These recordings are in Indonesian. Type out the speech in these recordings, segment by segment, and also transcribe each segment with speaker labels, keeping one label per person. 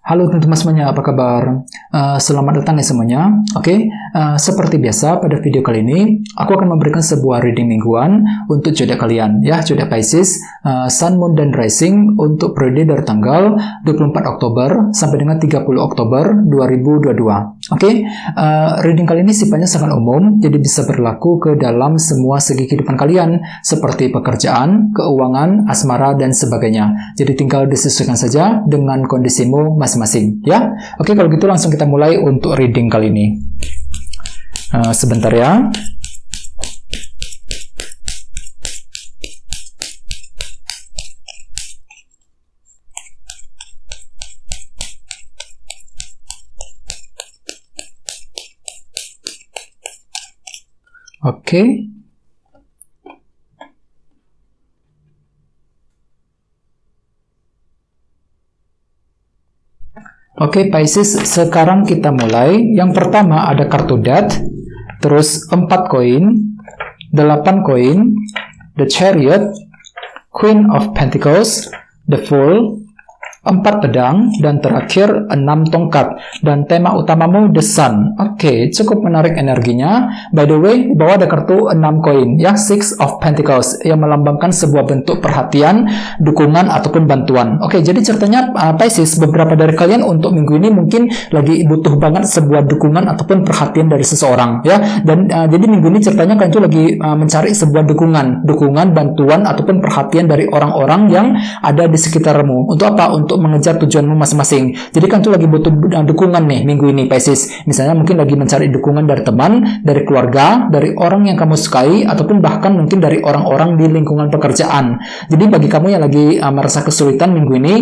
Speaker 1: Halo teman-teman semuanya, apa kabar? Selamat datang ya semuanya. Seperti biasa pada video kali ini, aku akan memberikan sebuah reading mingguan untuk zodiak kalian, ya, zodiak Pisces, Sun, Moon, dan Rising untuk periode dari tanggal 24 Oktober sampai dengan 30 Oktober 2022. Reading kali ini sifatnya sangat umum, jadi bisa berlaku ke dalam semua segi kehidupan kalian, seperti pekerjaan, keuangan, asmara, dan sebagainya. Jadi tinggal disesuaikan saja dengan kondisimu masing-masing, ya. Kalau gitu langsung kita mulai untuk reading kali ini. Sebentar ya. Pisces, sekarang kita mulai. Yang pertama ada kartu Death, terus 4 koin, 8 koin, The Chariot, Queen of Pentacles, The Fool, 4 pedang, dan terakhir 6 tongkat. Dan tema utamamu The Sun. Cukup menarik energinya. By the way, di bawah ada kartu 6 koin, ya, Six of Pentacles, yang melambangkan sebuah bentuk perhatian, dukungan, ataupun bantuan. Jadi ceritanya Pisces, beberapa dari kalian untuk minggu ini mungkin lagi butuh banget sebuah dukungan ataupun perhatian dari seseorang, ya. Dan jadi minggu ini ceritanya kalian tuh lagi mencari sebuah dukungan, bantuan, ataupun perhatian dari orang-orang yang ada di sekitarmu. Untuk apa? Untuk mengejar tujuanmu masing-masing. Jadi kan tuh lagi butuh dukungan nih minggu ini Pisces. Misalnya mungkin lagi mencari dukungan dari teman, dari keluarga, dari orang yang kamu sukai, ataupun bahkan mungkin dari orang-orang di lingkungan pekerjaan. Jadi bagi kamu yang lagi merasa kesulitan minggu ini,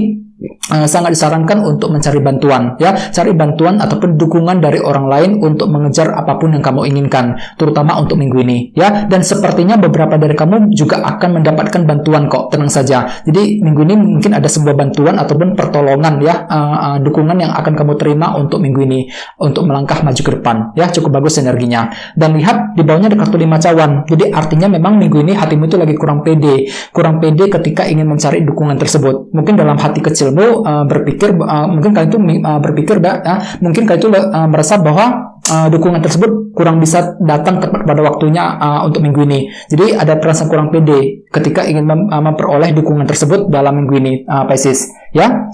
Speaker 1: sangat disarankan untuk mencari bantuan, ya, cari bantuan ataupun dukungan dari orang lain untuk mengejar apapun yang kamu inginkan, terutama untuk minggu ini, ya. Dan sepertinya beberapa dari kamu juga akan mendapatkan bantuan kok, tenang saja. Jadi minggu ini mungkin ada sebuah bantuan ataupun pertolongan, ya, dukungan yang akan kamu terima untuk minggu ini untuk melangkah maju ke depan, ya. Cukup bagus energinya. Dan lihat di bawahnya ada kartu 5 cawan. Jadi artinya memang minggu ini hatimu itu lagi kurang pede ketika ingin mencari dukungan tersebut. Mungkin dalam hati kecil berpikir, mungkin kalian itu berpikir, mungkin kalian itu merasa bahwa dukungan tersebut kurang bisa datang tepat pada waktunya untuk minggu ini. Jadi ada perasaan kurang pede ketika ingin memperoleh dukungan tersebut dalam minggu ini, Pisces, ya.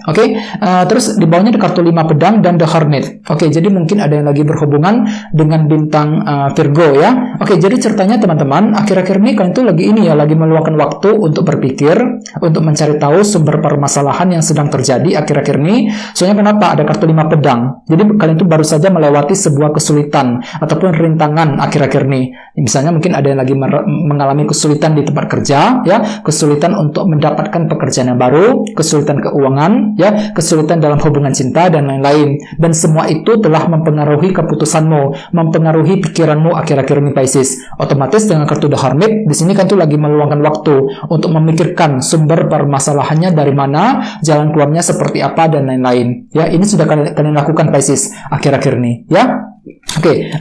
Speaker 1: Terus di bawahnya ada kartu 5 pedang dan The Hermit. Jadi mungkin ada yang lagi berhubungan dengan bintang Virgo, ya. Jadi ceritanya teman-teman, akhir-akhir ini kalian tuh lagi meluangkan waktu untuk berpikir, untuk mencari tahu sumber permasalahan yang sedang terjadi akhir-akhir ini. Soalnya kenapa? Ada kartu 5 pedang. Jadi kalian tuh baru saja melewati sebuah kesulitan ataupun rintangan akhir-akhir ini. Misalnya mungkin ada yang lagi mengalami kesulitan di tempat kerja, ya, kesulitan untuk mendapatkan pekerjaan yang baru, kesulitan keuangan, ya, kesulitan dalam hubungan cinta, dan lain-lain. Dan semua itu telah mempengaruhi keputusanmu, mempengaruhi pikiranmu akhir-akhir ini, Pisces. Otomatis dengan kartu The Hermit di sini kan tuh lagi meluangkan waktu untuk memikirkan sumber permasalahannya dari mana, jalan keluarnya seperti apa, dan lain-lain. Ya, ini sudah kalian lakukan, Pisces, akhir-akhir ini, ya.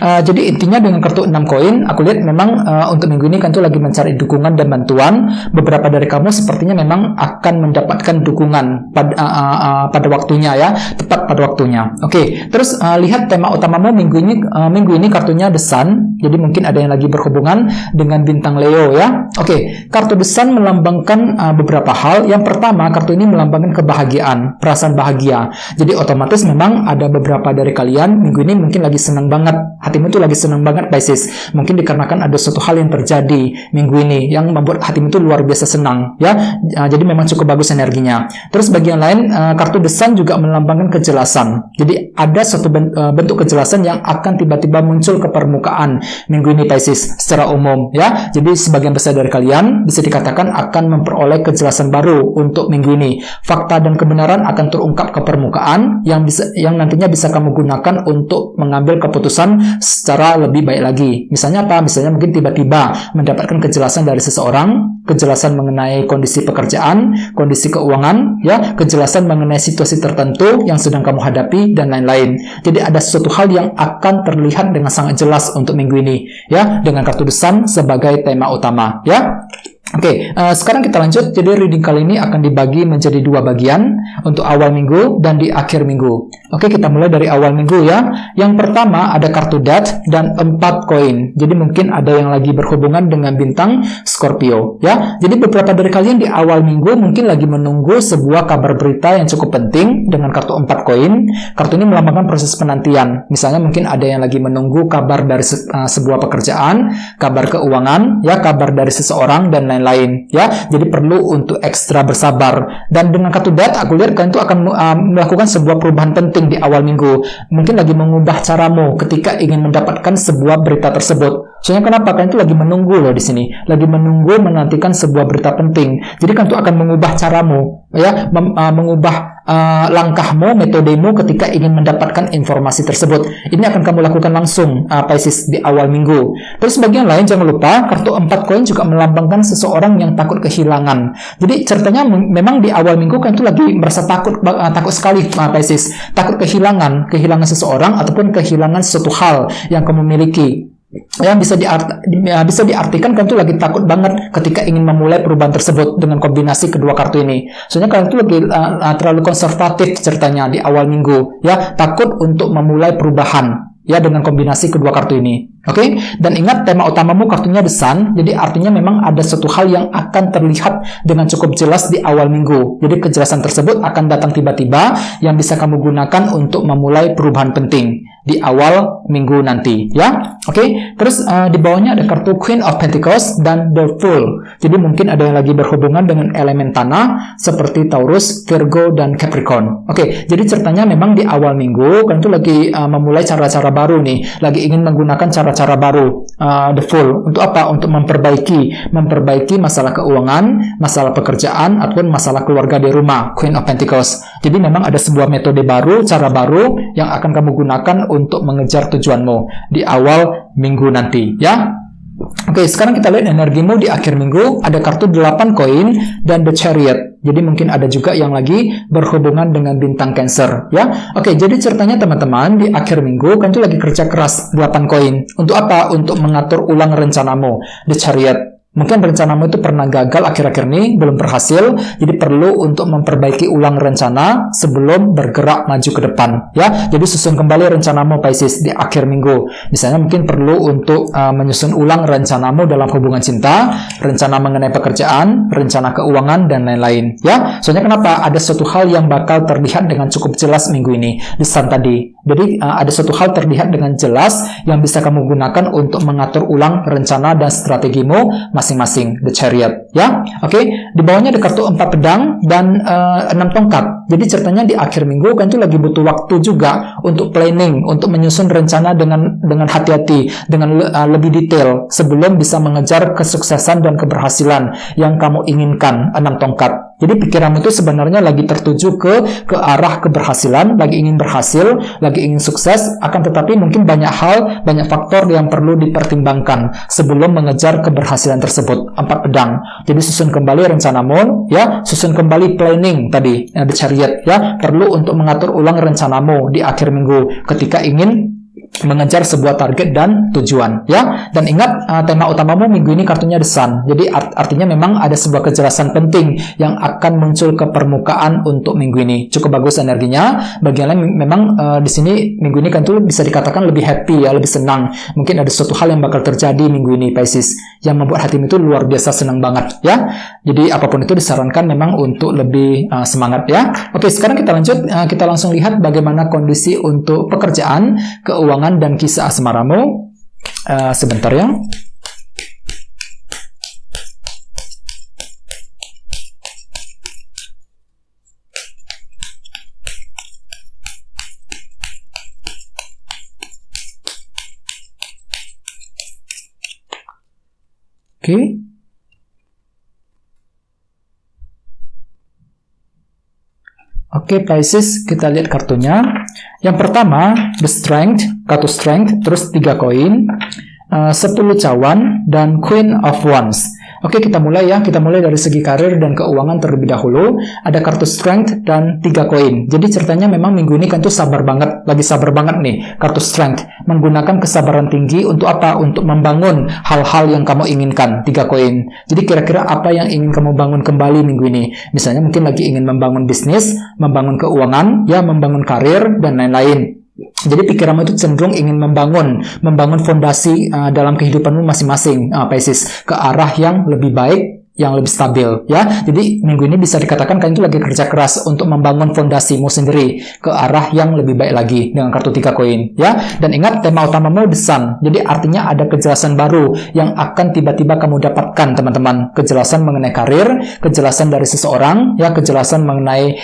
Speaker 1: Jadi intinya dengan kartu 6 koin, aku lihat memang untuk minggu ini kan tuh lagi mencari dukungan dan bantuan. Beberapa dari kamu sepertinya memang akan mendapatkan dukungan pada waktunya, ya, tepat pada waktunya. Terus lihat tema utamamu minggu ini kartunya The Sun. Jadi mungkin ada yang lagi berhubungan dengan bintang Leo, ya. Kartu The Sun melambangkan beberapa hal. Yang pertama, kartu ini melambangkan kebahagiaan, perasaan bahagia. Jadi otomatis memang ada beberapa dari kalian minggu ini mungkin lagi senang banget, hatimu itu lagi senang banget, Pisces. Mungkin dikarenakan ada suatu hal yang terjadi minggu ini yang membuat hatimu itu luar biasa senang, ya. Jadi memang cukup bagus energinya. Terus bagian lain, kartu The Sun juga melambangkan kejelasan. Jadi ada suatu bentuk kejelasan yang akan tiba-tiba muncul ke permukaan minggu ini, Pisces, secara umum, ya. Jadi sebagian besar dari kalian bisa dikatakan akan memperoleh kejelasan baru untuk minggu ini. Fakta dan kebenaran akan terungkap ke permukaan yang nantinya bisa kamu gunakan untuk mengambil keputusan secara lebih baik lagi. Misalnya apa? Misalnya mungkin tiba-tiba mendapatkan kejelasan dari seseorang, kejelasan mengenai kondisi pekerjaan, kondisi keuangan, ya, kejelasan mengenai situasi tertentu yang sedang kamu hadapi, dan lain-lain. Jadi ada sesuatu hal yang akan terlihat dengan sangat jelas untuk minggu ini, ya, dengan kartu The Sun sebagai tema utama, ya. Oke, sekarang kita lanjut. Jadi reading kali ini akan dibagi menjadi 2 bagian untuk awal minggu dan di akhir minggu. Oke, kita mulai dari awal minggu ya. Yang pertama ada kartu dad dan 4 koin. Jadi mungkin ada yang lagi berhubungan dengan bintang Scorpio ya. Jadi beberapa dari kalian di awal minggu mungkin lagi menunggu sebuah kabar berita yang cukup penting dengan kartu 4 koin. Kartu ini melambangkan proses penantian. Misalnya mungkin ada yang lagi menunggu kabar dari sebuah pekerjaan, kabar keuangan, ya, kabar dari seseorang dan lain-lain ya. Jadi perlu untuk ekstra bersabar. Dan dengan kartu dad aku lihat kalian itu akan melakukan sebuah perubahan penting di awal minggu. Mungkin lagi mengubah caramu ketika ingin mendapatkan sebuah berita tersebut. Soalnya kenapa? Kalian itu lagi menunggu loh di sini. Lagi menunggu menantikan sebuah berita penting. Jadi kalian itu akan mengubah caramu ya, mengubah langkahmu, metodemu ketika ingin mendapatkan informasi tersebut. Ini akan kamu lakukan langsung Pisces di awal minggu. Terus bagian lain jangan lupa kartu 4 koin juga melambangkan seseorang yang takut kehilangan. Jadi ceritanya memang di awal minggu kan itu lagi merasa takut sekali Pisces, takut kehilangan seseorang ataupun kehilangan sesuatu hal yang kamu miliki. Yang bisa diartikan kalian tuh lagi takut banget ketika ingin memulai perubahan tersebut dengan kombinasi kedua kartu ini. Soalnya kalian tuh lagi terlalu konservatif ceritanya di awal minggu ya, takut untuk memulai perubahan ya dengan kombinasi kedua kartu ini. Oke, dan ingat tema utamamu kartunya The Sun, jadi artinya memang ada suatu hal yang akan terlihat dengan cukup jelas di awal minggu. Jadi kejelasan tersebut akan datang tiba-tiba yang bisa kamu gunakan untuk memulai perubahan penting di awal minggu nanti, ya. Oke, terus di bawahnya ada kartu Queen of Pentacles dan The Fool. Jadi mungkin ada yang lagi berhubungan dengan elemen tanah seperti Taurus, Virgo, dan Capricorn. Oke, jadi ceritanya memang di awal minggu kan itu lagi memulai cara-cara baru nih, lagi ingin menggunakan cara baru, The Fool. Untuk apa? Untuk memperbaiki masalah keuangan, masalah pekerjaan, ataupun masalah keluarga di rumah, Queen of Pentacles. Jadi memang ada sebuah metode baru, cara baru yang akan kamu gunakan untuk mengejar tujuanmu di awal minggu nanti, ya. Oke, sekarang kita lihat energimu di akhir minggu. Ada kartu 8 koin dan The Chariot. Jadi mungkin ada juga yang lagi berhubungan dengan bintang Cancer, ya. Oke, jadi ceritanya teman-teman di akhir minggu kan itu lagi kerja keras 8 koin. Untuk apa? Untuk mengatur ulang rencanamu, The Chariot. Mungkin rencanamu itu pernah gagal akhir-akhir ini, belum berhasil, jadi perlu untuk memperbaiki ulang rencana sebelum bergerak maju ke depan, ya. Jadi susun kembali rencanamu Pisces di akhir minggu. Misalnya mungkin perlu untuk menyusun ulang rencanamu dalam hubungan cinta, rencana mengenai pekerjaan, rencana keuangan, dan lain-lain, ya. Soalnya kenapa? Ada suatu hal yang bakal terlihat dengan cukup jelas minggu ini, di Sun tadi. Jadi ada suatu hal terlihat dengan jelas yang bisa kamu gunakan untuk mengatur ulang rencana dan strategimu masing-masing, The Chariot, ya. Oke, di bawahnya ada kartu 4 pedang dan 6 tongkat. Jadi ceritanya di akhir minggu kan itu lagi butuh waktu juga untuk planning, untuk menyusun rencana dengan hati-hati, dengan lebih detail sebelum bisa mengejar kesuksesan dan keberhasilan yang kamu inginkan, 6 tongkat. Jadi pikiranmu itu sebenarnya lagi tertuju ke arah keberhasilan, lagi ingin berhasil, lagi ingin sukses, akan tetapi mungkin banyak hal, banyak faktor yang perlu dipertimbangkan sebelum mengejar keberhasilan tersebut. 4 pedang. Jadi susun kembali rencanamu, ya, susun kembali planning tadi, The Chariot, ya, perlu untuk mengatur ulang rencanamu di akhir minggu ketika ingin mengejar sebuah target dan tujuan, ya. Dan ingat tema utamamu minggu ini kartunya The Sun. Jadi artinya memang ada sebuah kejelasan penting yang akan muncul ke permukaan untuk minggu ini. Cukup bagus energinya. Bagian lain memang di sini minggu ini kan tuh bisa dikatakan lebih happy, ya, lebih senang. Mungkin ada suatu hal yang bakal terjadi minggu ini Pisces yang membuat hatimu itu luar biasa senang banget, ya. Jadi apapun itu disarankan memang untuk lebih semangat, ya. Oke, sekarang kita lanjut, kita langsung lihat bagaimana kondisi untuk pekerjaan, keuangan, dan kisah asmaramu. Sebentar ya. Oke. Oke, Pisces, kita lihat kartunya. Yang pertama, The Strength, kartu Strength, terus 3 koin, 10 cawan, dan Queen of Wands. Oke, kita mulai ya. Kita mulai dari segi karir dan keuangan terlebih dahulu. Ada kartu strength dan 3 koin. Jadi ceritanya memang minggu ini kan tuh sabar banget. Lagi sabar banget nih, kartu strength. Menggunakan kesabaran tinggi untuk apa? Untuk membangun hal-hal yang kamu inginkan. 3 koin. Jadi kira-kira apa yang ingin kamu bangun kembali minggu ini? Misalnya mungkin lagi ingin membangun bisnis, membangun keuangan, ya membangun karir, dan lain-lain. Jadi pikiranmu itu cenderung ingin membangun fondasi dalam kehidupanmu masing-masing, Pisces, ke arah yang lebih baik, yang lebih stabil, ya. Jadi minggu ini bisa dikatakan kalian itu lagi kerja keras untuk membangun fondasimu sendiri ke arah yang lebih baik lagi dengan kartu 3 koin, ya. Dan ingat, tema utamamu The Sun. Jadi artinya ada kejelasan baru yang akan tiba-tiba kamu dapatkan, teman-teman. Kejelasan mengenai karir, kejelasan dari seseorang, ya, kejelasan mengenai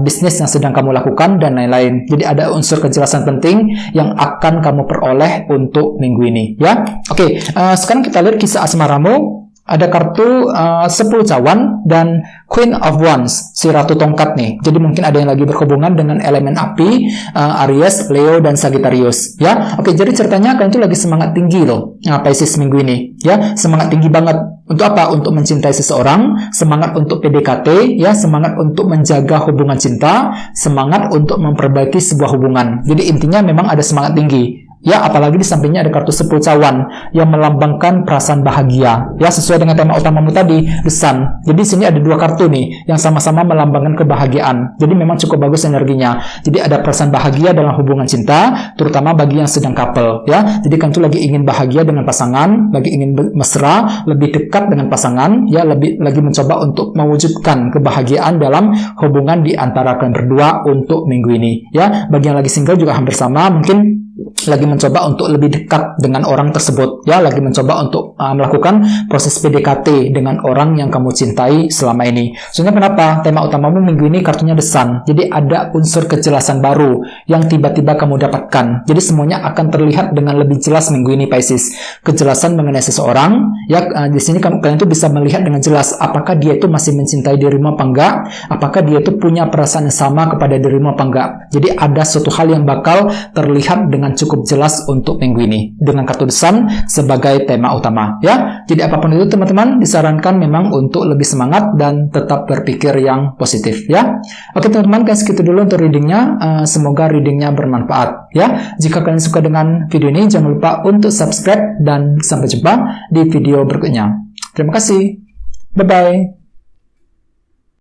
Speaker 1: bisnis yang sedang kamu lakukan dan lain-lain. Jadi ada unsur kejelasan penting yang akan kamu peroleh untuk minggu ini, ya. Oke, sekarang kita lihat kisah asmaramu. Ada kartu 10 cawan dan Queen of Wands, si Ratu Tongkat nih. Jadi mungkin ada yang lagi berhubungan dengan elemen api, Aries, Leo, dan Sagittarius, ya. Oke, jadi ceritanya kalian tuh lagi semangat tinggi loh, Pisces minggu ini, ya. Semangat tinggi banget. Untuk apa? Untuk mencintai seseorang, semangat untuk PDKT, ya, semangat untuk menjaga hubungan cinta, semangat untuk memperbaiki sebuah hubungan. Jadi intinya memang ada semangat tinggi. Ya, apalagi di sampingnya ada kartu 10 cawan yang melambangkan perasaan bahagia. Ya, sesuai dengan tema utamamu tadi, The Sun. Jadi sini ada 2 kartu nih yang sama-sama melambangkan kebahagiaan. Jadi memang cukup bagus energinya. Jadi ada perasaan bahagia dalam hubungan cinta, terutama bagi yang sedang couple, ya. Jadi kan tuh lagi ingin bahagia dengan pasangan, lagi ingin mesra, lebih dekat dengan pasangan, ya, lebih lagi mencoba untuk mewujudkan kebahagiaan dalam hubungan di antara kalian berdua untuk minggu ini, ya. Bagi yang lagi single juga hampir sama, mungkin lagi mencoba untuk lebih dekat dengan orang tersebut, ya, lagi mencoba untuk melakukan proses PDKT dengan orang yang kamu cintai selama ini. Soalnya kenapa? Tema utamamu minggu ini kartunya The Sun. Jadi ada unsur kejelasan baru yang tiba-tiba kamu dapatkan. Jadi semuanya akan terlihat dengan lebih jelas minggu ini, Pisces. Kejelasan mengenai seseorang, ya, di sini kalian tuh bisa melihat dengan jelas apakah dia itu masih mencintai dirimu apa enggak, apakah dia itu punya perasaan yang sama kepada dirimu apa enggak. Jadi ada suatu hal yang bakal terlihat dengan cukup jelas untuk minggu ini dengan kartu The Sun sebagai tema utama, ya. Jadi apapun itu teman-teman disarankan memang untuk lebih semangat dan tetap berpikir yang positif, ya. Oke teman-teman, guys, segitu dulu untuk readingnya. Semoga readingnya bermanfaat, ya. Jika kalian suka dengan video ini, jangan lupa untuk subscribe dan sampai jumpa di video berikutnya. Terima kasih, bye bye.